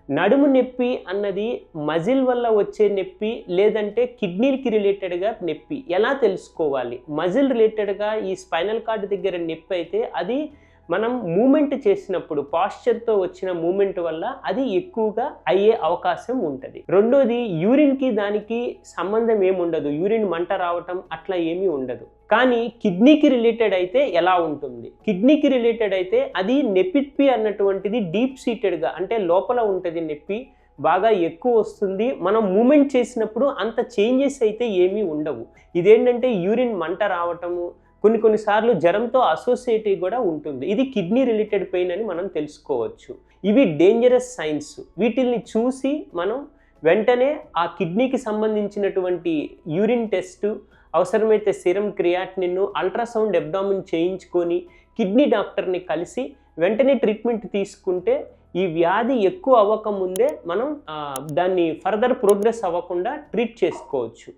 నడుము నొప్పి అన్నది మజిల్ వల్ల వచ్చే నొప్పి లేదంటే కిడ్నీకి రిలేటెడ్గా నొప్పి ఎలా తెలుసుకోవాలి? మజిల్ రిలేటెడ్గా ఈ స్పైనల్ కార్డ్ దగ్గర నొప్పి అయితే అది మనం మూమెంట్ చేసినప్పుడు పాస్చర్తో వచ్చిన మూమెంట్ వల్ల అది ఎక్కువగా అయ్యే అవకాశం ఉంటుంది. రెండోది యూరిన్కి దానికి సంబంధం ఏముండదు, యూరిన్ మంట రావటం అట్లా ఏమీ ఉండదు. కానీ కిడ్నీకి రిలేటెడ్ అయితే ఎలా ఉంటుంది? కిడ్నీకి రిలేటెడ్ అయితే అది నొప్పి అన్నటువంటిది డీప్ సీటెడ్గా అంటే లోపల ఉంటుంది, నొప్పి బాగా ఎక్కువ వస్తుంది. మనం మూమెంట్ చేసినప్పుడు అంత చేంజెస్ అయితే ఏమీ ఉండవు. ఇదేంటంటే యూరిన్ మంట రావటము, కొన్నిసార్లు జ్వరంతో అసోసియేటివ్ కూడా ఉంటుంది. ఇది కిడ్నీ రిలేటెడ్ పెయిన్ అని మనం తెలుసుకోవచ్చు. ఇవి డేంజరస్ సైన్స్. వీటిల్ని చూసి మనం వెంటనే ఆ కిడ్నీకి సంబంధించినటువంటి యూరిన్ టెస్ట్, అవసరమైతే సీరం క్రియాటినిన్, అల్ట్రాసౌండ్ అబ్డామిన్ చేయించుకొని కిడ్నీ డాక్టర్ని కలిసి వెంటనే ట్రీట్మెంట్ తీసుకుంటే ఈ వ్యాధి ఎక్కువ అవ్వకముందే మనం దాన్ని ఫర్దర్ ప్రోగ్రెస్ అవ్వకుండా ట్రీట్ చేసుకోవచ్చు.